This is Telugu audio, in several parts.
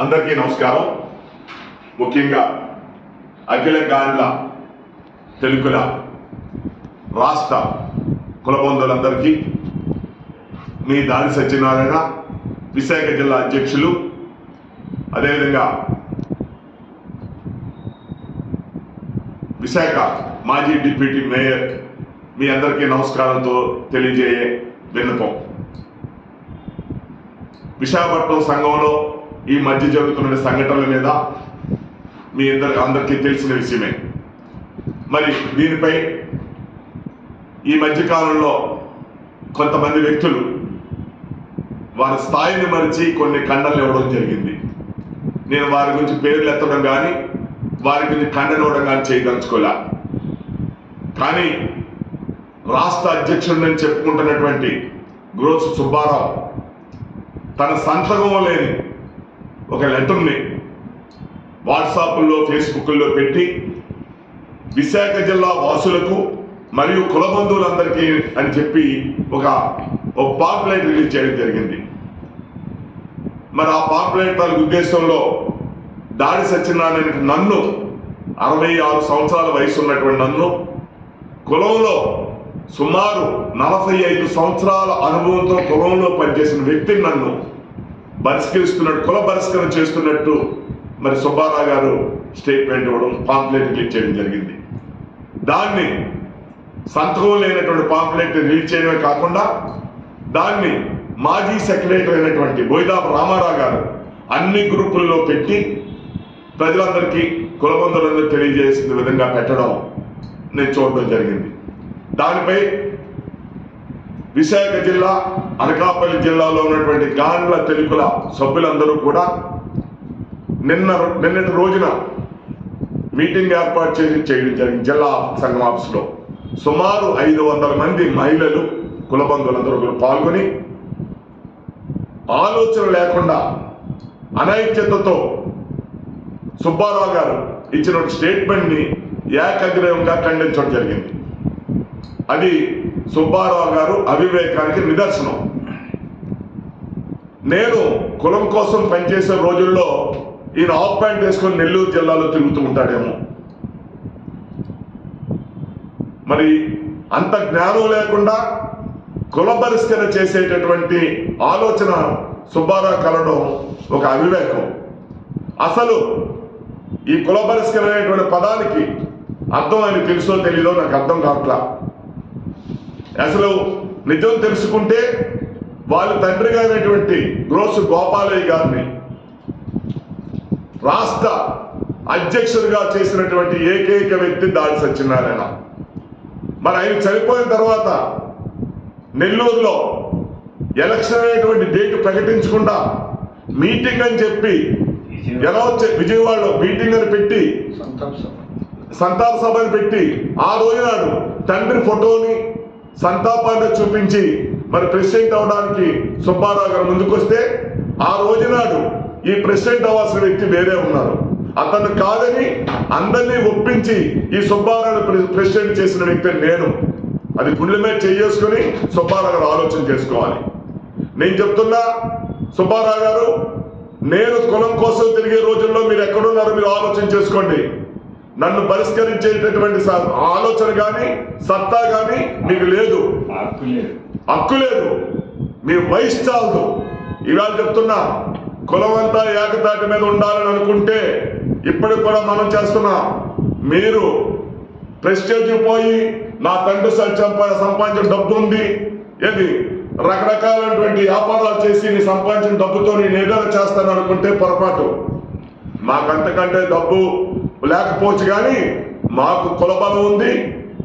అందరికీ నమస్కారం. ముఖ్యంగా అఖిల గాండ్ల తెలుగుల రాష్ట్ర కులబంధువులందరికీ మీ దాడి సత్యనారాయణ విశాఖ జిల్లా అధ్యక్షులు, అదేవిధంగా విశాఖ మాజీ డిప్యూటీ మేయర్ మీ అందరికీ నమస్కారంతో తెలియజేయే విన్నపం. విశాఖపట్నం సంఘంలో ఈ మధ్య జరుగుతున్న సంఘటనల మీద మీ అందరికీ తెలిసిన విషయమే. మరి దీనిపై ఈ మధ్యకాలంలో కొంతమంది వ్యక్తులు వారి స్థాయిని మరిచి కొన్ని ఖండనలు ఇవ్వడం జరిగింది. నేను వారి గురించి పేర్లు ఎత్తడం కానీ వారి గురించి ఖండన ఇవ్వడం కానీ చేయదలుచుకోలే. కానీ రాష్ట్ర అధ్యక్షుడిని చెప్పుకుంటున్నటువంటి గ్రోస్ సుబ్బారావు తన సంతకం లేని ఒక లెటర్ని వాట్సాప్లో ఫేస్బుక్లో పెట్టి విశాఖ జిల్లా వాసులకు మరియు కుల బంధువులందరికీ అని చెప్పి ఒక పాంప్లెట్ రిలీజ్ చేయడం జరిగింది. మరి ఆ పాంప్లెట్ తన ఉద్దేశంలో దాడి సత్యనారాయణ నన్ను 66 సంవత్సరాల వయసు ఉన్నటువంటి నన్ను, కులంలో సుమారు 45 సంవత్సరాల అనుభవంతో కులంలో పనిచేసిన వ్యక్తిని నన్ను బహిష్కరిస్తున్నట్టు, కుల బహిష్కరణ చేస్తున్నట్టు మరి సుబ్బారావు గారు స్టేట్మెంట్ ఇవ్వడం, పాంప్లెట్ రిలీజ్ చేయడం జరిగింది. దాన్ని సంతకం లేనటువంటి పాంప్లెట్ రిలీజ్ చేయడమే కాకుండా దాన్ని మాజీ సెక్రటరీ అయినటువంటి బోయిదాపు రామారావు గారు అన్ని గ్రూపుల్లో పెట్టి ప్రజలందరికీ కులబంధువులందరూ తెలియజేసిన విధంగా పెట్టడం నేను చూడడం జరిగింది. దానిపై విశాఖ జిల్లా, అనకాపల్లి జిల్లాలో ఉన్నటువంటి గాండ్ల తెలుగుల సభ్యులందరూ కూడా నిన్నటి రోజున మీటింగ్ ఏర్పాటు చేయడం జరిగింది. జిల్లా సంఘం ఆఫీసులో సుమారు 500 మంది మహిళలు కులబంధువులందరూ పాల్గొని ఆలోచన లేకుండా అనైక్యతతో సుబ్బారావు గారు ఇచ్చిన స్టేట్మెంట్ని ఏకగ్రీవంగా ఖండించడం జరిగింది. అది సుబ్బారావు గారు అవివేకానికి నిదర్శనం. నేను కులం కోసం పనిచేసే రోజుల్లో ఈయన హాఫ్ ప్యాంట్ వేసుకొని నెల్లూరు జిల్లాలో తిరుగుతూ ఉంటాడేమో. మరి అంత జ్ఞానం లేకుండా కుల బహిష్కరణ చేసేటటువంటి ఆలోచన సుబ్బారావు కలడం ఒక అవివేకం. అసలు ఈ కుల బహిష్కరణ అనేటువంటి పదానికి అర్థం ఆయన తెలుసో తెలీదో నాకు అర్థం కావట్లా. అసలు నిజం తెలుసుకుంటే వాళ్ళ తండ్రి గారైనటువంటి గ్రోసు గోపాలయ్య గారిని రాష్ట్ర అధ్యక్షుడిగా చేసినటువంటి ఏకైక వ్యక్తి దాడి సత్యనారాయణ. మరి ఆయన చనిపోయిన తర్వాత నెల్లూరులో ఎలక్షన్ అనేటువంటి డేట్ ప్రకటించకుండా మీటింగ్ అని చెప్పి ఎలా విజయవాడలో మీటింగ్ అని పెట్టి సంతాప సభని పెట్టి ఆ రోజు నాడు తండ్రి ఫోటోని సంతాపాన్ని చూపించి మరి ప్రెసిడెంట్ అవడానికి సుబ్బారావు గారు ముందుకొస్తే ఆ రోజు నాడు ఈ ప్రెసిడెంట్ అవ్వాల్సిన వ్యక్తి వేరే ఉన్నారు. అతను కాదని అందరినీ ఒప్పించి ఈ సుబ్బారావు ప్రెసిడెంట్ చేసిన వ్యక్తి నేను. అది గుండె మీద చేసుకుని సుబ్బారావు గారు ఆలోచన చేసుకోవాలి. నేను చెప్తున్నా సుబ్బారావు గారు, నేను కులం కోసం తిరిగే రోజుల్లో మీరు ఎక్కడున్నారో మీరు ఆలోచన చేసుకోండి. నన్ను పరిష్కరించేటటువంటి ఆలోచన కానీ సత్తా కానీ మీకు లేదు, హక్కు లేదు. మీ వయసు చాలదు. ఇవాళ చెప్తున్నా, కులం అంతా ఏకతాటి మీద ఉండాలని అనుకుంటే ఇప్పటికి కూడా మనం చేస్తున్నాం. మీరు ప్రెస్టేజ్ పోయి నా తండ్రి సంపాదించిన డబ్బు ఉంది, ఏది రకరకాలైనటువంటి వ్యాపారాలు చేసి నీ సంపాదించిన డబ్బుతో నేను ఏదైనా చేస్తాను అనుకుంటే పొరపాటు. మాకంతకంటే డబ్బు లేకపోవచ్చు కానీ మాకు కులబలం ఉంది,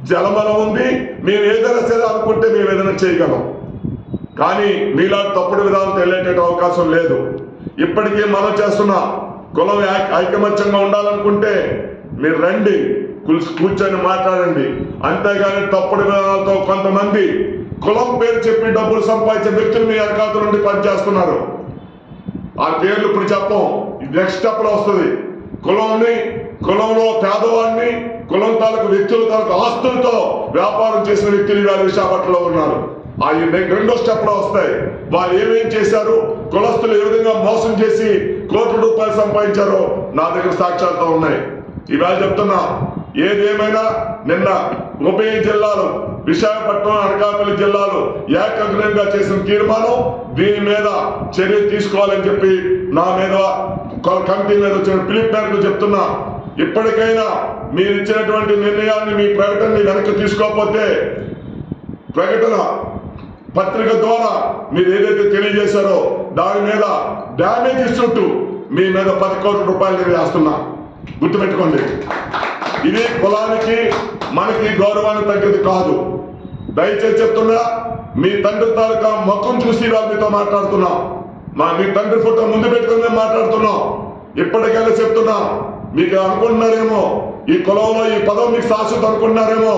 జలబలం ఉంది. మేము ఏదైనా సరే అనుకుంటే మేము ఏదైనా చేయగలం. కానీ మీలా తప్పుడు విధానం తెలియటే అవకాశం లేదు. ఇప్పటికీ మనం చేస్తున్న కులం ఐకమత్యంగా ఉండాలనుకుంటే మీరు రండి, కూర్చొని మాట్లాడండి. అంతేగాని తప్పుడు విధానాలతో కొంతమంది కులం పేరు చెప్పి డబ్బులు సంపాదించే వ్యక్తులు మీ వెనకాల నుండి పనిచేస్తున్నారు. ఆ పేర్లు ఇప్పుడు చెప్పం, నెక్స్ట్ స్టెప్లో వస్తుంది. కులంలో పేదవాడిని, కులం తాలూకు వ్యక్తుల తాలూకు ఆస్తులతో వ్యాపారం చేసిన వ్యక్తులు ఇవాళ విశాఖపట్నంలో ఉన్నారు. ఆ రెండో స్టెప్ లో వస్తాయి. వాళ్ళు ఏమేం చేశారు, కులస్తులు ఏ విధంగా మోసం చేసి కోట్ల రూపాయలు సంపాదించారో నా దగ్గర సాక్ష్యాలతో ఉన్నాయి. ఇవాళ చెప్తున్నా, ఏదేమైనా నిన్న ఉభయ జిల్లాలు, విశాఖపట్నం, అనకాపల్లి జిల్లాలు ఏకగ్రీవంగా చేసిన తీర్మానం, దీని మీద చర్య తీసుకోవాలని చెప్పి నా మీద కమిటీ మీద వచ్చిన పిలుపు మేరకు చెప్తున్నా. ఇప్పటికైనా మీరు ఇచ్చినటువంటి నిర్ణయాన్ని, మీ ప్రకటనని వెనక్కి తీసుకోకపోతే ప్రకటన పత్రిక ద్వారా మీరు ఏదైతే తెలియజేశారో దాని మీద డ్యామేజ్ ఇస్తుంటూ మీ మీద 10 కోట్ల రూపాయలు నేను వేస్తున్నా. గుర్తుపెట్టుకోండి, ఇది కులానికి మనకి గౌరవాన్ని తగ్గది కాదు. దయచేసి చెప్తున్నా, మీ తండ్రి తాలూకా ముఖం చూసి వాళ్ళు మీతో మాట్లాడుతున్నాం. మీ తండ్రి ఫోటో ముందు పెట్టుకుని మాట్లాడుతున్నాం. ఇప్పటికైనా చెప్తున్నా, మీకు అనుకుంటున్నారేమో ఈ కులంలో ఈ పదం మీకు శాశ్వతం అనుకుంటున్నారేమో.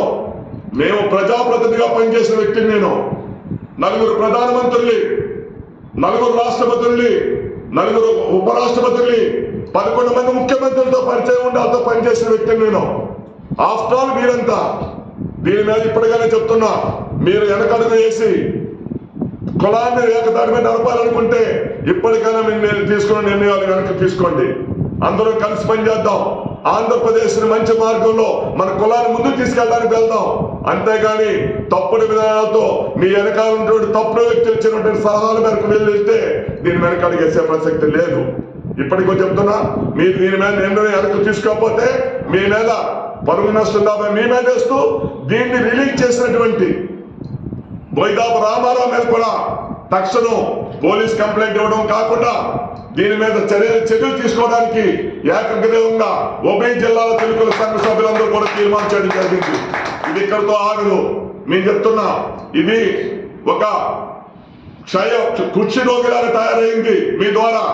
మేము ప్రజాప్రతినిధిగా పనిచేసిన వ్యక్తిని. నేను 4 ప్రధానమంత్రుల్ని, 4 రాష్ట్రపతుల్ని, 4 ఉపరాష్ట్రపతుల్ని, 11 మంది ముఖ్యమంత్రులతో పరిచయం ఉండి వాళ్ళతో పనిచేసిన వ్యక్తిని నేను. ఆఫ్టర్ ఆల్ మీరంతా దీని మీద ఇప్పటికైనా చెప్తున్నా, మీరు వెనకడుగు వేసి కులాన్ని ఏకదాని మీద నడపాలనుకుంటే ఇప్పటికైనా మీరు తీసుకున్న నిర్ణయాలు వెనక్కి తీసుకోండి. అందరూ కలిసి పనిచేద్దాం. ఆంధ్రప్రదేశ్ మంచి మార్గంలో మన కులాన్ని ముందుకు తీసుకెళ్ళడానికి వెళ్దాం. అంతేగాని తప్పుడు విధానాలతో మీ వెనకాల ఉన్నటువంటి తప్పుడు వ్యక్తులు ఇచ్చినటువంటి సలహాల మేరకు వెళ్తే దీని వెనక అడిగేసే ప్రసక్తి లేదు. ఇప్పటికో చెప్తున్నా, మీరు దీని మీద నిర్ణయం వెనక్కి తీసుకోకపోతే మీ మీద పరువు నష్టం దాబా మీ మీద వేస్తూ దీన్ని రిలీజ్ చేసినటువంటి బోయిదాపు రామారావు మీద కూడా తక్షణం పోలీస్ కంప్లైంట్ ఇవ్వడం కాకుండా దీని మీద చర్యలు తీసుకోవడానికి ఏకగ్రీవంగా ఉభయ జిల్లాల తెలుగుల సంఘ సభ్యులందరూ కూడా తీర్మానం చేయడం జరిగింది. ఇది ఇక్కడితో ఆగదు. మేము చెప్తున్నా, ఇది ఒక కుక్షి రోగిలాగా తయారైంది మీ ద్వారా.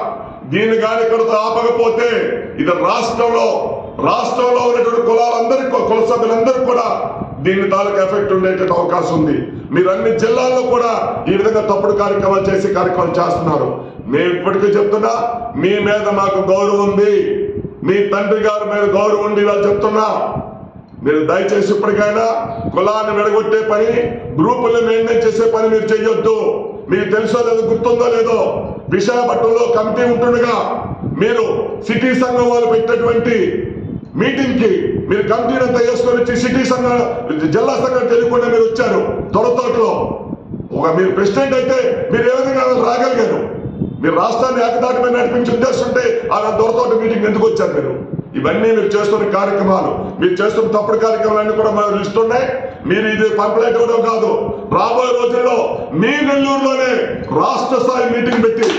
దీన్ని కానీ ఇక్కడితో ఆపకపోతే ఇది రాష్ట్రంలో ఉన్నటువంటి కులాలందరికీ, కుల సభ్యులందరూ కూడా దీని తాలూకు ఎఫెక్ట్ ఉండేటువంటి అవకాశం ఉంది. మీరు అన్ని జిల్లాల్లో కూడా ఈ విధంగా తప్పుడు కార్యక్రమాలు చేస్తున్నారు. మేము ఇప్పటికీ చెప్తున్నా, మీ మీద మాకు గౌరవం ఉంది, మీ తండ్రి గారి మీద గౌరవం ఉంది. వాళ్ళు చెప్తున్నా, మీరు దయచేసి ఇప్పటికైనా కులాన్ని విడగొట్టే పని, గ్రూపుల్ని మెయింటైన్ చేసే పని మీరు చెయ్యొద్దు. మీకు తెలుసో లేదో, గుర్తుందో లేదో, విశాఖపట్నంలో కమిటీ ఉంటుండగా మీరు సిటీ సంఘం వాళ్ళు పెట్టినటువంటి మీటింగ్ కి మీరు కమిటీని అంతా వేసుకొని వచ్చి సిటీ సంఘం, జిల్లా సంఘం తెలియకుండా మీరు వచ్చారు. తొడతోటలో మీరు ప్రెసిడెంట్ అయితే మీరు ఏ విధంగా రాగలిగారు? మీరు రాష్ట్రాన్ని ఏకదాటి మీద నడిపించి ఉద్దేశం ఉంటే ఆ దొరతోట మీటింగ్ ఎందుకు వచ్చారు మీరు? ఇవన్నీ మీరు చేస్తున్న కార్యక్రమాలు, మీరు చేస్తున్న తప్పుడు కార్యక్రమాలన్నీ కూడా మాకు ఇస్తున్నాయి. మీరు ఇది కంప్లైంట్ ఇవ్వడం కాదు, రాబోయే రోజుల్లో మీ నెల్లూరులోనే రాష్ట్ర స్థాయి మీటింగ్ పెట్టి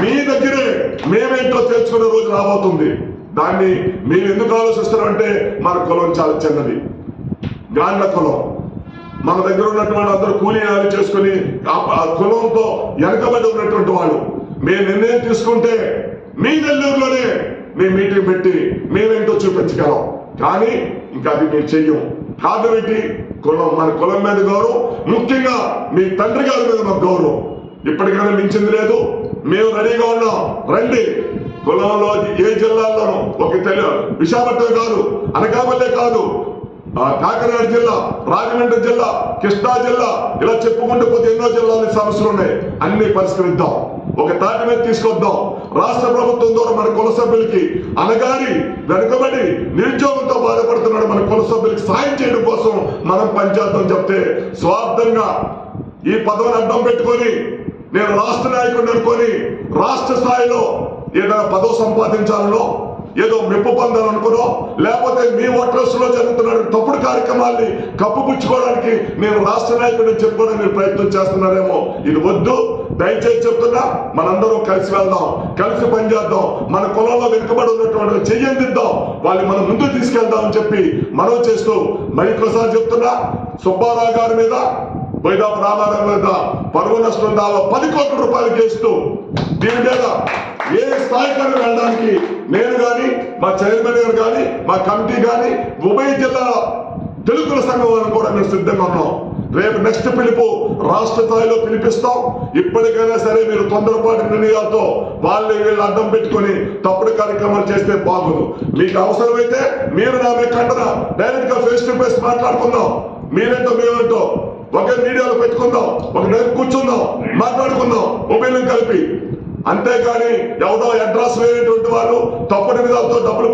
మీ దగ్గరే మేమేంటో తెలుసుకునే రోజు రాబోతుంది. దాన్ని మీరు ఎందుకు ఆలోచిస్తున్నారంటే మన కులం చాలా చిన్నది, గాండ్ల కులం. మన దగ్గర ఉన్నటువంటి అందరూ కూలీ నాలి చేసుకుని ఆ కులంతో వెనకబడి ఉన్నటువంటి వాళ్ళు. మేము నిర్ణయం తీసుకుంటే మీ నెల్లూరులోనే మేము మీటింగ్ పెట్టి మేమేంటో చూపించగలం. కానీ ఇంకా అది మేము చెయ్యం. కారణం ఏంటి? కులం, మన కులం మీద గౌరవం, ముఖ్యంగా మీ తండ్రి గారి మీద మాకు గౌరవం ఇప్పటికైనా మించింది లేదు. మేము రెడీగా ఉన్నాం. రండి. కులంలో ఏ జిల్లాల్లోనూ ఒక విశాఖపట్నం కాదు, అనకాపల్లి కాదు, కాకినాడ జిల్లా, రాజమండ్రి జిల్లా, కృష్ణా జిల్లా, ఇలా చెప్పుకుంటూ పోతే ఎన్నో జిల్లాల సమస్యలు ఉన్నాయి. అన్ని పరిష్కరిద్దాం, ఒక తాటి మీద తీసుకొద్దాం. రాష్ట్ర ప్రభుత్వం ద్వారా మన కుల సభ్యులకి అనగారి వెనుకబడి నిరుద్యోగంతో బాధపడుతున్నాడు మన కుల సభ్యులకి సాయం చేయడం కోసం మనం పనిచేద్దాం చెప్తే, స్వార్థంగా ఈ పదవిని అడ్డం పెట్టుకొని నేను రాష్ట్ర నాయకుడిని అనుకొని రాష్ట్ర స్థాయిలో ఏదైనా పదవి సంపాదించాలనో, ఏదో మెప్పు పొందాలనుకునో, లేకపోతే మీ ఓటర్స్ లో జరుగుతున్న తప్పుడు కార్యక్రమాల్ని కప్పుపుచ్చుకోవడానికి నేను రాష్ట్ర నాయకుడిని చెప్పుకోవడానికి మీరు ప్రయత్నం చేస్తున్నారేమో. ఇది వద్దు. దయచేసి చెప్తున్నా, మనందరం కలిసి వెళ్దాం, కలిసి పనిచేద్దాం. మన కులంలో వెనుకబడి ఉన్నటువంటి చెయ్యందిద్దాం, వాళ్ళని మనం ముందుకు తీసుకెళ్దామని చెప్పి మనం చేస్తూ మరికొకసారి చెప్తున్నా, సుబ్బారావు గారి మీద, బోయిదాపు రామారావు మీద పరువు నష్టం దావా 10 కోట్ల రూపాయలు కేసుతో దీని మీద ఏ స్థాయికైనా వెళ్ళడానికి నేను కానీ, మా చైర్మన్ గారు కానీ, మా కమిటీ కానీ, ఉభయ జిల్లా తెలుగుల సంఘం వారు కూడా మేము సిద్ధంగా ఉన్నాం. రేపు నెక్స్ట్ పిలుపు రాష్ట్ర స్థాయిలో పిలిపిస్తాం. ఇప్పటికైనా సరే మీరు తొందరపాటు నిర్ణయాలతో వీళ్ళు అడ్డం పెట్టుకొని తప్పుడు కార్యక్రమాలు చేస్తే బాగుండు. మీకు అవసరమైతే మీరు నా మీద కంటన డైరెక్ట్ గా ఫేస్ టు ఫేస్ మాట్లాడుకుందాం. మీరేంటో మేమేంటో ఒకే మీడియాలో పెట్టుకుందాం, ఒక దగ్గర కూర్చుందాం, మాట్లాడుకుందాం ఒపీనియన్ కలిపి. అంతేగాని ఎవడో అడ్రస్ లేనటువంటి వాళ్ళు, తప్పుడు విధాలతో డబ్బులు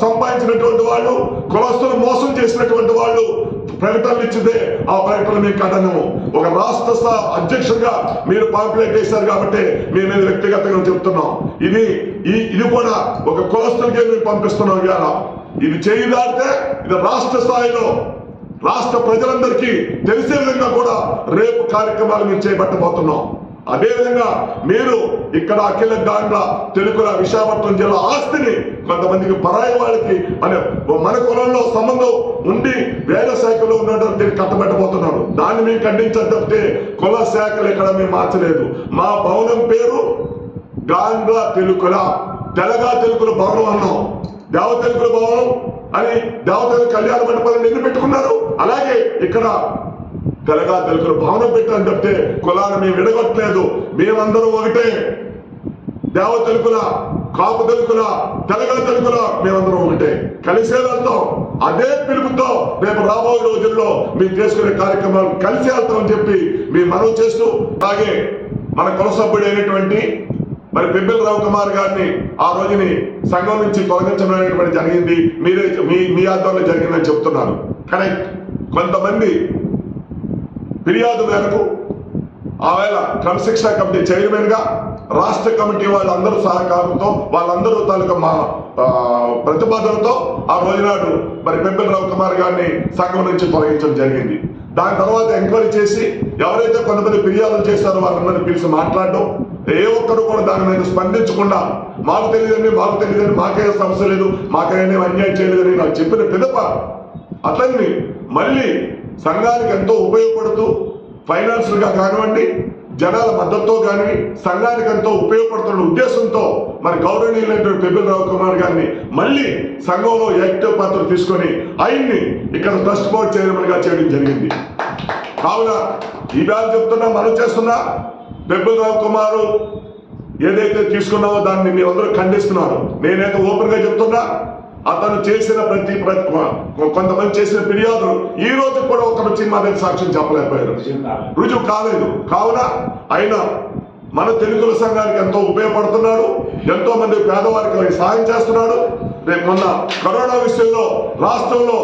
సంపాదించినటువంటి వాళ్ళు, కులస్తులు మోసం చేసినటువంటి వాళ్ళు ప్రకటనలు ఇచ్చితే ఆ ప్రకటన మీకు కథనము. ఒక రాష్ట్ర అధ్యక్షుడిగా మీరు పాంప్లెట్ వేశారు కాబట్టి మీ మీద వ్యక్తిగతంగా చెప్తున్నాం. ఇది కూడా ఒక కులస్తులకే మేము పంపిస్తున్నాం. ఇవాళ ఇది చేయదాడితే ఇది రాష్ట్ర స్థాయిలో రాష్ట్ర ప్రజలందరికీ తెలిసే విధంగా కూడా రేపు కార్యక్రమాలు మేము చేపట్టబోతున్నాం. అదేవిధంగా మీరు ఇక్కడ అఖిల గాండ్ల తెలుగుల విశాఖపట్నం జిల్లా ఆస్తిని కొంతమందికి పరాయి వాళ్ళకి మన కులంలో సంబంధం ఉండి వేరే శాఖలో ఉన్నటువంటి దీన్ని కట్టబెట్టబోతున్నారు. దాన్ని మేము ఖండించకపోతే కుల శాఖలు ఇక్కడ మేము మార్చలేదు. మా భవనం పేరు గాండ్ల తెలుగుల తెలుగుల భవనం అన్నాం. దేవ తెలుగుల భవనం అని దేవతల కళ్యాణ మండపాలను ఎన్ని పెట్టుకున్నారు. అలాగే ఇక్కడ తెలుగుల భవనం పెట్టాలని చెప్తే కులాన్ని మేము విడగొట్టలేదు. మేమందరం ఒకటే. దేవ తెలుగుల, కాపు తెలుగుల, తెలుగుల మేమందరం ఒకటే. కలిసే వెళ్తాం. అదే పిలుపుతో రేపు రాబోయే రోజుల్లో మేము చేసుకునే కార్యక్రమాలు కలిసి వెళ్తామని చెప్పి మేము మనవి చేస్తూ, అలాగే మన కుల సభ్యుడు అయినటువంటి మరి పెబ్బెల రవికుమార్ గారిని ఆ రోజుని సంఘం నుంచి తొలగించడం జరిగింది. మీ ఆధ్వర్యంలో జరిగిందని చెప్తున్నారు. కరెక్ట్. కొంతమంది ఫిర్యాదు మేరకు ఆవేళ క్రమశిక్షణ కమిటీ చైర్మన్ గా రాష్ట్ర కమిటీ వాళ్ళందరూ సహకారంతో వాళ్ళందరూ తాలూకా మా ప్రతిపాదనతో ఆ రోజునాడు మరి పెబ్బెల రవికుమార్ గారిని సంఘం నుంచి తొలగించడం జరిగింది. దాని తర్వాత ఎంక్వైరీ చేసి ఎవరైతే కొంతమంది ఫిర్యాదులు చేశారో వాళ్ళందరినీ పిలిచి మాట్లాడడం, ఏ ఒక్కరు కూడా దాని మీద స్పందించకుండా మాకు తెలియదండి మాకే సమస్య లేదు, మాకేమీ అన్యాయం చేయలేదని నాకు చెప్పిన పిదప అతన్ని మళ్ళీ సంఘానికి ఎంతో ఉపయోగపడుతూ ఫైనాన్షియల్ గా కానివ్వండి, జనాల మద్దతుతో కానీ సంఘానికి ఎంతో ఉపయోగపడుతున్న ఉద్దేశంతో మరి గౌరవనీయులైనటువంటి పెబ్బెల రవికుమార్ గారిని మళ్ళీ సంఘంలో యాక్టివ్ పాత్ర తీసుకొని ఆయన్ని ఇక్కడ ట్రస్ట్ బోర్డు చైర్మన్ గా చేయడం జరిగింది. కావున ఈ బ్యాగ్ చెప్తున్నా, మనం చేస్తున్నా పెబ్బెల రవికుమార్ ఏదైతే తీసుకున్నామో దాన్ని మీరందరూ ఖండిస్తున్నారు. నేనైతే ఓపెన్ గా చెప్తున్నా, అతను చేసిన కొంతమంది చేసిన ఫిర్యాదులు ఈ రోజు కూడా ఒక వచ్చి మా దగ్గర సాక్ష్యం చెప్పలేకపోయారు, రుజువు కాలేదు. కావున ఆయన మన తెలుగుల సంఘానికి ఎంతో ఉపయోగపడుతున్నాడు, ఎంతో మంది పేదవారికి సాయం చేస్తున్నాడు. రేపు మొన్న కరోనా విషయంలో రాష్ట్రంలో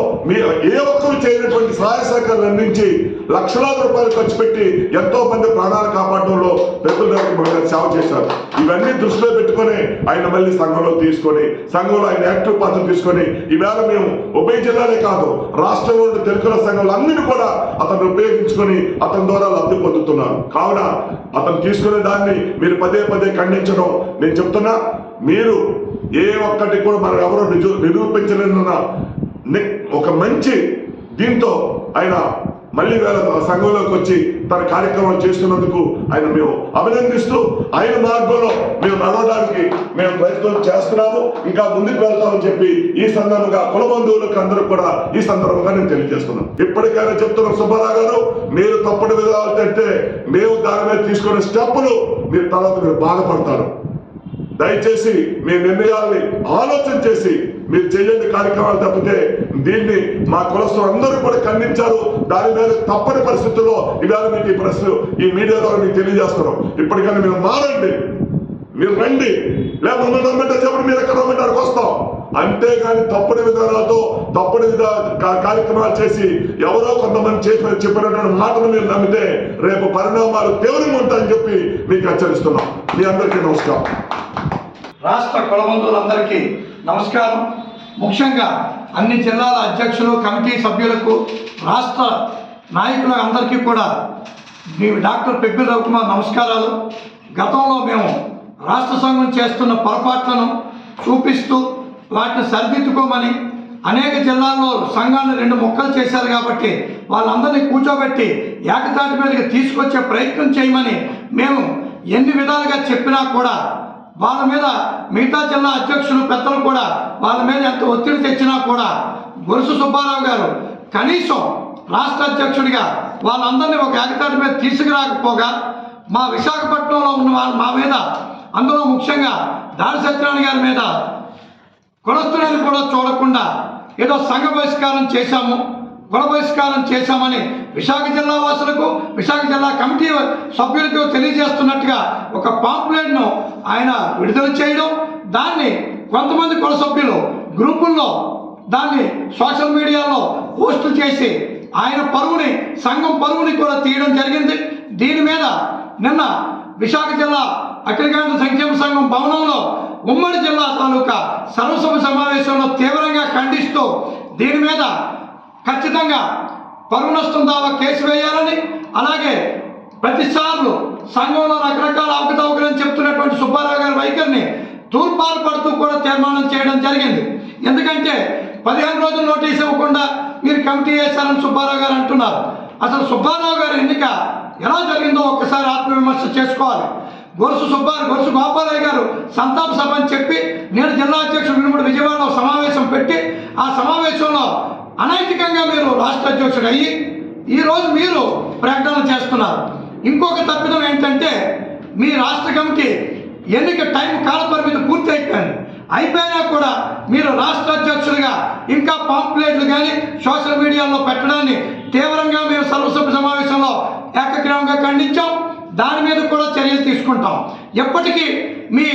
ఏ ఒక్కరు చేయనటువంటి సహాయ సహకారాలు అందించి లక్షలాది రూపాయలు ఖర్చు పెట్టి ఎంతో మంది ప్రాణాలు కాపాడడంలో పెద్దలు సేవ చేశారు. ఇవన్నీ దృష్టిలో పెట్టుకొని ఆయన మళ్ళీ సంఘంలో తీసుకొని సంఘంలో ఆయన యాక్టివ్ పాత్ర తీసుకొని ఈవేళ మేము ఉభయ జిల్లాలే కాదు రాష్ట్రంలో ఉన్న తెలుగుల సంఘంలో అన్నిటి కూడా అతను ఉపయోగించుకొని అతని ద్వారా లబ్ధి పొందుతున్నారు. కావున అతను తీసుకునే దాన్ని మీరు పదే ఖండించడం నేను చెప్తున్నా. మీరు ఏ ఒక్కటి కూడా మనం ఎవరో నిరూపించలేనున్న ఒక మంచి దీంతో ఆయన మళ్ళీ వేళ సంఘంలోకి వచ్చి తన కార్యక్రమం చేస్తున్నందుకు ఆయన మేము అభినందిస్తూ ఆయన మార్గంలో మేము నడవడానికి మేము ప్రయత్నం చేస్తున్నాము, ఇంకా ముందుకు వెళ్తామని చెప్పి ఈ సందర్భంగా కుల బంధువులకు అందరూ కూడా ఈ సందర్భంగా నేను తెలియజేస్తున్నాను. ఇప్పటికైనా చెప్తున్న సుబ్బారావు గారు, మీరు తప్పుడు విధాలు తెస్తే మేము దాని మీద తీసుకునే స్టెప్పులు మీరు తర్వాత మీరు బాధపడతారు. దయచేసి మీ నిర్ణయాల్ని ఆలోచన చేసి మీరు చేయండి కార్యక్రమాలు తప్పితే దీన్ని మా కులస్తులు అందరూ కూడా ఖండించారు. దాని మీద తప్పని పరిస్థితుల్లో ఇవాళ మీకు ఈ ప్రశ్నలు ఈ మీడియా ద్వారా మీకు తెలియజేస్తున్నాం. ఇప్పటికైనా మీరు మారండి, మీరు రండి, లేకపోతే రమ్మంటే చెప్పండి, మీరు ఎక్కడ రమ్మంటానికి వస్తాం. అంతేగాని తప్పుడు విధానాలతో తప్పుడు కార్యక్రమాలు చేసి ఎవరో కొంతమంది చెప్పినటువంటి మాటలు మీరు నమ్మితే రేపు పరిణామాలు తీవ్రంగా ఉంటాయని చెప్పి మీకు హెచ్చరిస్తున్నాం. మీ అందరికీ నమస్కారం. రాష్ట్ర కులబంధువులందరికీ నమస్కారం. ముఖ్యంగా అన్ని జిల్లాల అధ్యక్షులు, కమిటీ సభ్యులకు, రాష్ట్ర నాయకులు అందరికీ కూడా డాక్టర్ పెబ్బెల రవికుమార్ నమస్కారాలు. గతంలో మేము రాష్ట్ర సంఘం చేస్తున్న పొరపాట్లను చూపిస్తూ వాటిని సరిదిద్దుకోమని అనేక జిల్లాల్లో సంఘాన్ని 2 ముక్కలు చేశారు కాబట్టి వాళ్ళందరినీ కూర్చోబెట్టి ఏకతాటి మీదకి తీసుకొచ్చే ప్రయత్నం చేయమని మేము ఎన్ని విధాలుగా చెప్పినా కూడా వాళ్ళ మీద మిగతా జిల్లా అధ్యక్షులు పెద్దలు కూడా వాళ్ళ మీద ఎంత ఒత్తిడి తెచ్చినా కూడా బొరుసు సుబ్బారావు గారు కనీసం రాష్ట్ర అధ్యక్షుడిగా వాళ్ళందరినీ ఒక ఏకతాటి మీద తీసుకురాకపోగా మా విశాఖపట్నంలో ఉన్న వాళ్ళు మా మీద, అందులో ముఖ్యంగా దాడి సత్యనారాయణ గారి మీద కులస్తులను కూడా చూడకుండా ఏదో సంఘ బహిష్కారం చేశాము. కుల బహిష్కారం చేశామని విశాఖ జిల్లా వాసులకు, విశాఖ జిల్లా కమిటీ సభ్యులకు తెలియజేస్తున్నట్టుగా ఒక పాంప్లెట్ను ఆయన విడుదల చేయడం, దాన్ని కొంతమంది కుల సభ్యులు గ్రూపుల్లో దాన్ని సోషల్ మీడియాలో పోస్టులు చేసి ఆయన పరువుని, సంఘం పరువుని కూడా తీయడం జరిగింది. దీని మీద నిన్న విశాఖ జిల్లా అఖిలగాంధీ సంక్షేమ సంఘం భవనంలో ఉమ్మడి జిల్లా తాలూకా సర్వసభ సమావేశంలో తీవ్రంగా ఖండిస్తూ దీని మీద ఖచ్చితంగా పరువు నష్టం దావా కేసు వేయాలని, అలాగే ప్రతిసార్లు సంఘంలో రకరకాల అవకతవకలని చెప్తున్నటువంటి సుబ్బారావు గారి వైఖరిని తూర్పాలు పడుతూ కూడా తీర్మానం చేయడం జరిగింది. ఎందుకంటే 15 రోజులు నోటీస్ ఇవ్వకుండా మీరు కమిటీ వేశారని సుబ్బారావు గారు అంటున్నారు. అసలు సుబ్బారావు గారి ఎన్నిక ఎలా జరిగిందో ఒక్కసారి ఆత్మవిమర్శ చేసుకోవాలి. గొలుసు గోపాలయ్య గారు సంతాప సభ అని చెప్పి నేను జిల్లా అధ్యక్షుడు వినుముడు విజయవాడలో సమావేశం పెట్టి ఆ సమావేశంలో అనైతికంగా మీరు రాష్ట్ర అధ్యక్షుడు అయ్యి ఈరోజు మీరు ప్రకటన చేస్తున్నారు. ఇంకొక తప్పిదం ఏంటంటే మీ రాష్ట్ర కమిటీ ఎన్నిక టైం కాలపరిమితి పూర్తి అయిపోయినా కూడా మీరు రాష్ట్ర అధ్యక్షులుగా ఇంకా పాంప్లెట్లు కానీ సోషల్ మీడియాలో పెట్టడాన్ని తీవ్రంగా మేము సర్వసభ సమావేశంలో ఏకగ్రీవంగా ఖండించాం. దాని మీద కూడా చర్యలు తీసుకుంటాం. ఎప్పటికీ మీ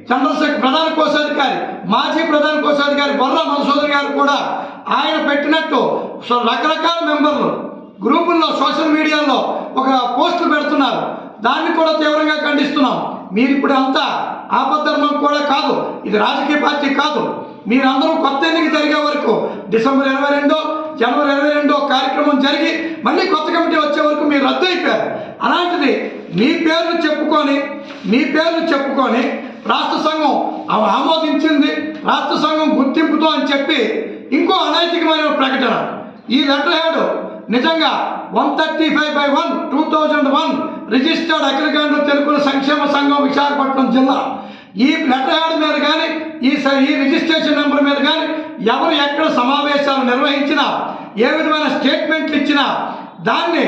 చంద్రశేఖర్ ప్రధాన కోశాధికారి, మాజీ ప్రధాన కోశాధికారి బొర్రా మధుసూదన్ గారు కూడా ఆయన పెట్టినట్టు రకరకాల మెంబర్లు గ్రూపుల్లో సోషల్ మీడియాలో ఒక పోస్టులు పెడుతున్నారు. దాన్ని కూడా తీవ్రంగా ఖండిస్తున్నాం. మీరు ఇప్పుడు అంతా ఆపద్ధర్మం కూడా కాదు, ఇది రాజకీయ పార్టీ కాదు. మీరందరూ కొత్త ఎన్నిక జరిగే వరకు డిసెంబర్ 22 జనవరి 22 కార్యక్రమం జరిగి మళ్ళీ కొత్త కమిటీ వచ్చే వరకు మీరు రద్దు అయిపోయారు. అలాంటిది మీ పేర్లు చెప్పుకొని రాష్ట్ర సంఘం ఆమోదించింది, రాష్ట్ర సంఘం గుర్తింపుతో అని చెప్పి ఇంకో అనైతికమైన ప్రకటన. ఈ లెటర్ హెడ్ నిజంగా 135/1/2001 రిజిస్టర్డ్ అఖిలగాంధీ తెలుగుల సంక్షేమ సంఘం విశాఖపట్నం జిల్లా. ఈ లెటర్ హెడ్ మీద కానీ ఈ రిజిస్ట్రేషన్ నెంబర్ మీద కానీ ఎవరు ఎక్కడ సమావేశాలు నిర్వహించినా, ఏ విధమైన స్టేట్మెంట్లు ఇచ్చినా దాన్ని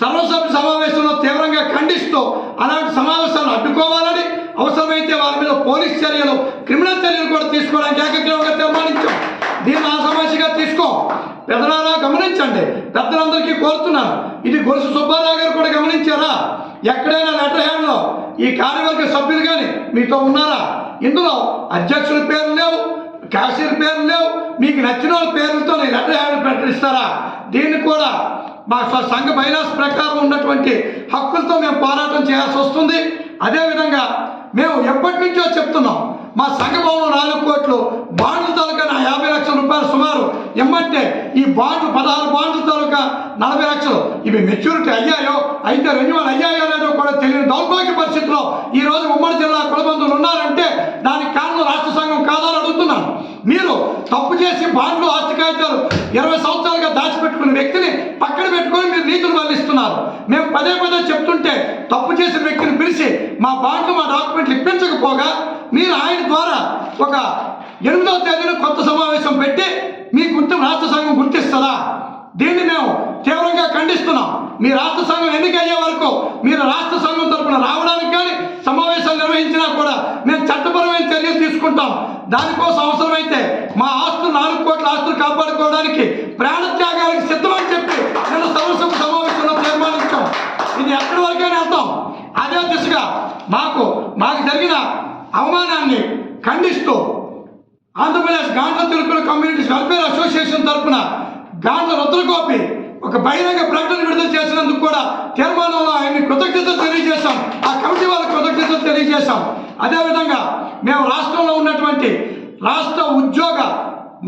సర్వసభ సమావేశంలో తీవ్రంగా ఖండిస్తూ అలాంటి సమావేశాలను అడ్డుకోవాలని, అవసరమైతే వారి మీద పోలీస్ చర్యలు, క్రిమినల్ చర్యలు కూడా తీసుకోవడానికి ఏకగ్రీవంగా తీర్మానించాం. దీన్ని ఆసమాసిగా తీసుకో. పెద్దలారా గమనించండి, పెద్దలందరికీ కోరుతున్నాను. ఇది గొలుసు సుబ్బారావు గారు కూడా గమనించారా? ఎక్కడైనా లెటర్ హ్యాండ్లో ఈ కార్యవర్గ సభ్యులు కానీ మీతో ఉన్నారా? ఇందులో అధ్యక్షుల పేర్లు లేవు, క్యాషియర్ పేర్లు లేవు. మీకు నచ్చిన వాళ్ళ పేర్లతో లెటర్ హ్యాండ్ ప్రకటిస్తారా? దీన్ని కూడా మా సంఘ బైలాస్ ప్రకారం ఉన్నటువంటి హక్కులతో మేము పోరాటం చేయాల్సి వస్తుంది. అదేవిధంగా మేము ఎప్పటి నుంచో చెప్తున్నాం, మా సంఘ భవనం 4 కోట్లు బాండ్ల తాలూకా 50 లక్షల రూపాయలు సుమారు ఇమ్మంటే ఈ బాండ్లు 16 బాండ్ల తాలూకా 40 లక్షలు ఇవి మెచ్యూరిటీ అయ్యాయో, అయితే రెన్యువల్ అయ్యాయో లేదో కూడా తెలియని దౌర్భాగ్య పరిస్థితిలో ఈరోజు ఉమ్మడి జిల్లా కులబంధువులు ఉన్నారంటే దానికి కారణం రాష్ట్ర సంఘం కాదని అడుగుతున్నాను. మీరు తప్పు చేసి బాండ్లు, ఆస్తి కాగితాలు 20 సంవత్సరాలుగా దాచిపెట్టుకున్న వ్యక్తిని పక్కన పెట్టుకొని మీరు నీతులు వల్లిస్తున్నారు. మేము పదే చెప్తుంటే తప్పు చేసిన వ్యక్తిని పిలిచి మా బాండ్లు, మా డాక్యుమెంట్లు ఇప్పించకపోగా మీరు ఆయన ద్వారా ఒక 8వ తేదీన కొత్త సమావేశం పెట్టి మీ రాష్ట్ర సంఘం గుర్తిస్తుందా? దీన్ని మేము తీవ్రంగా ఖండిస్తున్నాం. మీ రాష్ట్ర సంఘం ఎన్నికయ్యే వరకు మీరు రాష్ట్ర సంఘం తరఫున రావడానికి కానీ సమావేశాలు నిర్వహించినా కూడా మేము చట్టపరమైన చర్యలు తీసుకుంటాం. దానికోసం అవసరమైతే మా ఆస్తులు 4 కోట్ల ఆస్తులు కాపాడుకోవడానికి ప్రాణత్యాగాలకు సిద్ధమని చెప్పి నేను సర్వసభ సమావేశంలో తీర్మానించాం. ఇది ఎక్కడి వరకైనా వెళ్తాం. అదే దిశగా మాకు జరిగిన అవమానాన్ని ఖండిస్తూ ఆంధ్రప్రదేశ్ గాండ్ల తెలుగుల కమ్యూనిటీస్ వెల్ఫేర్ అసోసియేషన్ తరఫున గాండ్ల రుద్రగోపి ఒక బహిరంగ ప్రకటన విడుదల చేసినందుకు కూడా తీర్మానంలో ఆయన్ని కృతజ్ఞతలు తెలియజేశాం. ఆ కమిటీ వాళ్ళకి కృతజ్ఞతలు తెలియజేశాం. అదేవిధంగా మేము రాష్ట్రంలో ఉన్నటువంటి రాష్ట్ర ఉద్యోగ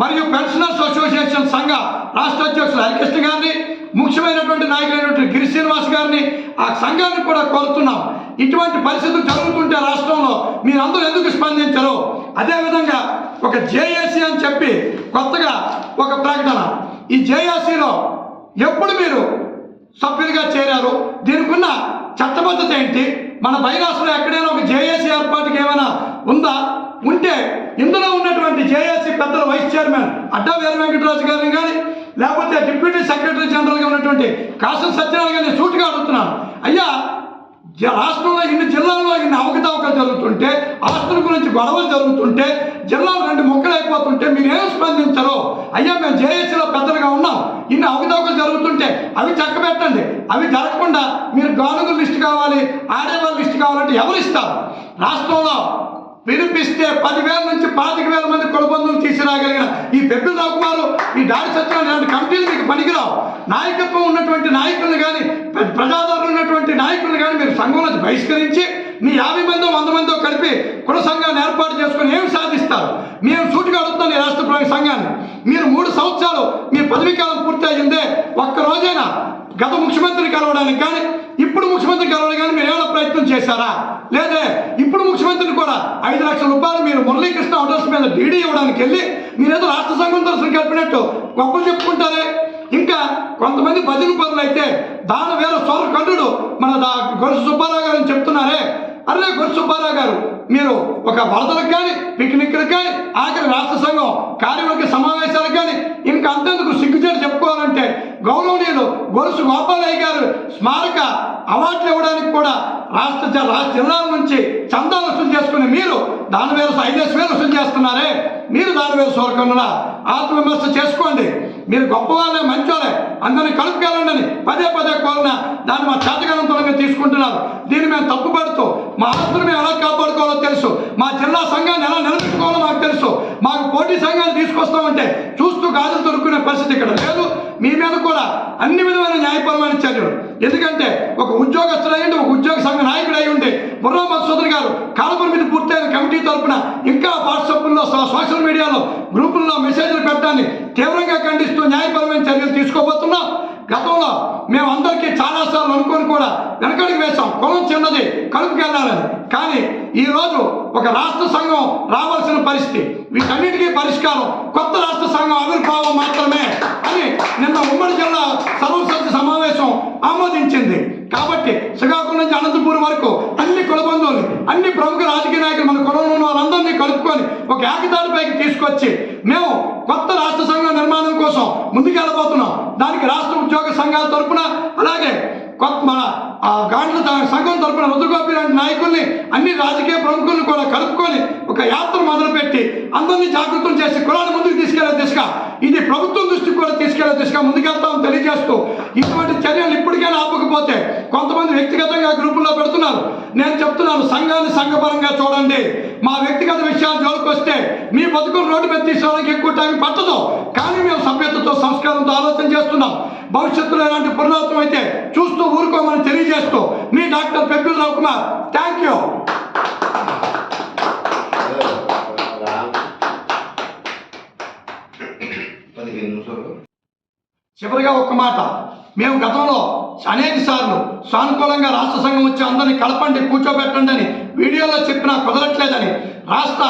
మరియు పెన్షనర్స్ అసోసియేషన్ సంఘ రాష్ట్ర అధ్యక్షులు హరికృష్ణ గారిని, ముఖ్యమైనటువంటి నాయకులైనటువంటి గిరి శ్రీనివాస్ గారిని, ఆ సంఘాన్ని కూడా కోరుతున్నాం. ఇటువంటి పరిస్థితులు జరుగుతుంటే రాష్ట్రంలో మీరందరూ ఎందుకు స్పందించరు? అదేవిధంగా ఒక జేఏసీ అని చెప్పి కొత్తగా ఒక ప్రకటన. ఈ జేఏసీలో ఎప్పుడు మీరు సభ్యులుగా చేరారు? దీనికి ఉన్న చట్టబద్ధత ఏంటి? మన బైలాస్లో ఎక్కడైనా ఒక జేఏసీ ఏర్పాటుకి ఏమైనా ఉందా? ఉంటే ఇందులో ఉన్నటువంటి జేఏసీ పెద్దల వైస్ చైర్మన్ అడ్డా వీర వెంకటరాజు గారిని కానీ, లేకపోతే డిప్యూటీ సెక్రటరీ జనరల్గా ఉన్నటువంటి కాసం సత్యనారాయణ గారిని సూటిగా అడుగుతున్నాను. అయ్యా, రాష్ట్రంలో ఇన్ని జిల్లాల్లో ఇన్ని అవకతవకలు జరుగుతుంటే, ఆస్తుల గురించి గొడవలు జరుగుతుంటే, జిల్లాలు 2 ముక్కలు అయిపోతుంటే మీరేం స్పందించరు? అయ్యా మేము జేఏసీలో పెద్దలుగా ఉన్నాం, ఇన్ని అవకతవకలు జరుగుతుంటే అవి చక్కబెట్టండి. అవి జరగకుండా మీరు గానుగుల లిస్టు కావాలి, ఆడేవాళ్ళ లిస్టు కావాలంటే ఎవరు ఇస్తారు? రాష్ట్రంలో పిలిపిస్తే 10,000 నుంచి 25,000 మంది కులబంధువులు తీసుకురాగలిగిన ఈ పెబ్బిల్ రవికుమారు, ఈ దాడి సత్యం ఇలాంటి కమిటీలు మీకు పనికిరావు. నాయకత్వం ఉన్నటువంటి నాయకులను కానీ, ప్రజాదరణ ఉన్నటువంటి నాయకులను కానీ మీరు సంఘం నుంచి బహిష్కరించి మీ 50 మందో 100 మందో కలిపి కుల సంఘాన్ని ఏర్పాటు చేసుకుని ఏమి సాధిస్తారు? మేము సూటిగా అడుగుతున్నాం ఈ రాష్ట్ర ప్రభుత్వ సంఘాన్ని. మీరు 3 సంవత్సరాలు మీ పదవీ కాలం పూర్తి అయ్యిందే, ఒక్క రోజైనా గత ముఖ్యమంత్రిని కలవడానికి కానీ, ఇప్పుడు ముఖ్యమంత్రిని కలవడానికి కానీ మీరు ఏమైనా ప్రయత్నం చేశారా? లేదే ఇప్పుడు ముఖ్యమంత్రిని కూడా 5 లక్షల రూపాయలు మీరు మురళీకృష్ణ హోటల్స్ మీద డీడీ ఇవ్వడానికి వెళ్ళి మీరేదో రాష్ట్ర సంఘం తరఫున కలిపినట్టు గొప్పలు చెప్పుకుంటారే. ఇంకా కొంతమంది భజన పనులు అయితే దాని వేల సోదర కంఠుడు మన గొలుసు సుబ్బారావు గారు అని చెప్తున్నారే. అరే గొలుసు సుబ్బారావు గారు, మీరు ఒక వరదలకు కానీ, పిక్నిక్లకు కానీ, ఆఖరి రాష్ట్ర సంఘం కార్యవర్గ సమావేశాలకు కానీ ఇంకా అంతేందుకు సిగ్గుచేటు చెప్పుకోవాలంటే గౌరవనీయులు గొలుసు గోపాలయ్య గారు స్మారక అవార్డులు ఇవ్వడానికి కూడా రాష్ట్ర జిల్లాల నుంచి చందాలు వసూలు చేసుకుని మీరు దాని వేల 5,000 వసూలు చేస్తున్నారే. మీరు దాని వేల సోరకన్నుల ఆత్మవిమర్శ చేసుకోండి. మీరు గొప్పవాళ్ళే, మంచోళ్ళే, అందరినీ కలుపుకెళ్ళండి పదే కోరిన దాన్ని మా చేతకాలంతో తీసుకుంటున్నారు. దీన్ని మేము తప్పుపడుతూ మా ఆస్తులు మేము ఎలా కాపాడుకోవాలో తెలుసు, మా జిల్లా సంఘాన్ని ఎలా నిలబెట్టుకోవాలో మాకు తెలుసు. మాకు పోటీ సంఘాన్ని తీసుకొస్తామంటే చూస్తూ గాజులు దొరుకునే పరిస్థితి ఇక్కడ లేదు. మీ మీద కూడా అన్ని విధమైన న్యాయపరమైన చర్యలు, ఎందుకంటే ఒక ఉద్యోగస్తుడు అయ్యండి, ఒక ఉద్యోగ సంఘ నాయకుడు అయి ఉండి బుర్రా మధుసూదన్ గారు కాలపరిమితి పూర్తయిన కమిటీ తరఫున ఇంకా వాట్సాప్లో, సోషల్ మీడియాలో, గ్రూపుల్లో మెసేజ్లు పెట్టడాన్ని తీవ్రంగా ఖండిస్తూ న్యాయపరమైన చర్యలు తీసుకోబోతున్నాం. గతంలో మేము అందరికీ చాలాసార్లు అనుకొని కూడా వెనకడికి వేశాం, కులం చిన్నది కలుపుకెళ్ళాలని. కానీ ఈరోజు ఒక రాష్ట్ర సంఘం రావాల్సిన పరిస్థితి, వీటన్నిటికీ పరిష్కారం కొత్త రాష్ట్ర సంఘం ఆవిర్భావం మాత్రమే అని నిన్న ఉమ్మడి జిల్లా సర్వసభ్య సమావేశం ఆమోదించింది. కాబట్టి శ్రీకాకుళం నుంచి అనంతపురం వరకు అన్ని కుల బంధువులు, అన్ని ప్రముఖ రాజకీయ నాయకులు, మన కులంలో ఉన్న వాళ్ళందరినీ కలుపుకొని ఒక ఏకతాటిపైకి తీసుకొచ్చి మేము కొత్త రాష్ట్ర సంఘం నిర్మాణం కోసం ముందుకెళ్ళబోతున్నాం. దానికి రాష్ట్ర ఉద్యోగ సంఘాల తరఫున, అలాగే మన గాండ్ల సంఘం తరఫున రుద్రగోపి లాంటి నాయకుల్ని, అన్ని రాజకీయ ప్రముఖులను కూడా కలుపుకొని ఒక యాత్ర మొదలుపెట్టి అందరినీ జాగృతం చేసి కులాన్ని ముందుకు తీసుకెళ్లే దిశగా, ఇది ప్రభుత్వం దృష్టికి కూడా తీసుకెళ్లే దిశగా ముందుకెళ్తామని తెలియజేస్తూ, ఇటువంటి చర్యలు ఇప్పటికైనా ఆపకపోతే కొంతమంది వ్యక్తిగతంగా గ్రూపుల్లో పెడుతున్నారు. నేను చెప్తున్నాను, సంఘాన్ని సంఘపరంగా చూడండి. మా వ్యక్తిగత విషయాలు జోలికొస్తే మీ బతుకులు రోడ్డు మీద తీసుకోవడానికి ఎక్కువ టైం పట్టదు. కానీ మేము సభ్యతతో, సంస్కారంతో ఆలోచన చేస్తున్నాం. భవిష్యత్తులో ఎలాంటి పునరావృతం అయితే చూస్తూ ఊరుకోమని తెలియజేస్తూ మీ doctor Pebbil Ravikumar. Thank you. చివరిగా ఒక్క మాట, మేము గతంలో అనేక సార్లు సానుకూలంగా రాష్ట్ర సంఘం వచ్చి అందరినీ కలపండి, కూర్చోబెట్టండి అని వీడియోలో చెప్పినా కుదరట్లేదని రాష్ట్ర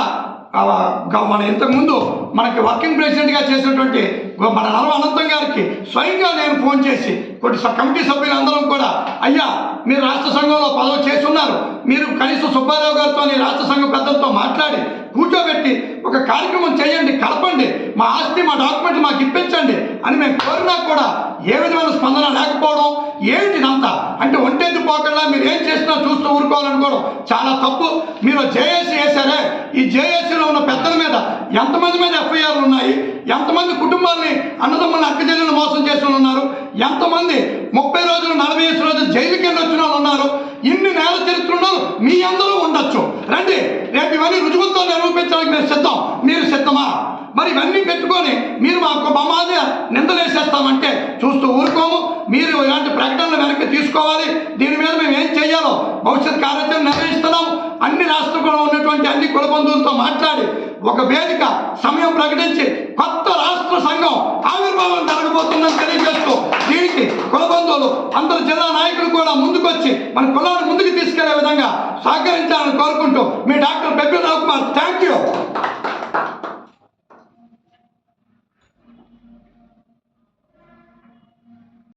మన ఇంతకుముందు మనకి వర్కింగ్ ప్రెసిడెంట్గా చేసినటువంటి మన నరవ అనంతం గారికి స్వయంగా నేను ఫోన్ చేసి కొన్ని కమిటీ సభ్యులందరం కూడా, అయ్యా మీరు రాష్ట్ర సంఘంలో పదవి చేస్తున్నారు, మీరు కనీసం సుబ్బారావు గారితో రాష్ట్ర సంఘ పెద్దలతో మాట్లాడి కూర్చోబెట్టి ఒక కార్యక్రమం చేయండి, కలపండి, మా ఆస్తి, మా డాక్యుమెంట్లు మాకు ఇప్పించండి అని మేము కోరినా కూడా ఏ విధమైన స్పందన లేకపోవడం ఏంటిదంతా అంటే ఒంటెత్తి పోకుండా మీరు ఏం చేసినా చూస్తూ ఊరుకోవాలనుకోవడం చాలా తప్పు. మీరు జేఏసీ వేశారే, ఈ జేఏసీలో ఉన్న పెద్దల మీద ఎంతమంది మీద ఎఫ్ఐఆర్లు ఉన్నాయి, ఎంతమంది కుటుంబాన్ని, అన్నదమ్ములను, అక్కచెల్లెలను మోసం చేసిన ఉన్నారు, ఎంతమంది 30 రోజులు 45 రోజులు జైలుకి వెళ్ళి వచ్చిన వాళ్ళు ఉన్నారు. ఇన్ని నేల చరిత్రలు మీ అందరూ ఉండొచ్చు, రండి, రేపు ఇవన్నీ రుజువులతో నిరూపించడానికి మేము సిద్ధం. మీరు సిద్ధమా? మరి ఇవన్నీ పెట్టుకొని మీరు మా మీద నిందలేసేస్తామంటే చూస్తూ ఊరుకోము. మీరు ఇలాంటి ప్రకటనలు వెనక్కి తీసుకోవాలి. దీని మీద మేము ఏం చేయాలో భవిష్యత్ కార్యాచరణ నిర్వహిస్తున్నాం. అన్ని రాష్ట్రంలో ఉన్నటువంటి అన్ని కుల బంధువులతో మాట్లాడి ఒక వేదిక సమయం ప్రకటించి కొత్త రాష్ట్ర సంఘం ఆవిర్భావం జరగబోతుందని తెలియజేస్తూ, దీనికి కుల బంధువులు అందరు జిల్లా నాయకులు కూడా ముందుకొచ్చి మన కులాన్ని ముందుకు తీసుకెళ్లే విధంగా సహకరించాలని కోరుకుంటూ మీ డాక్టర్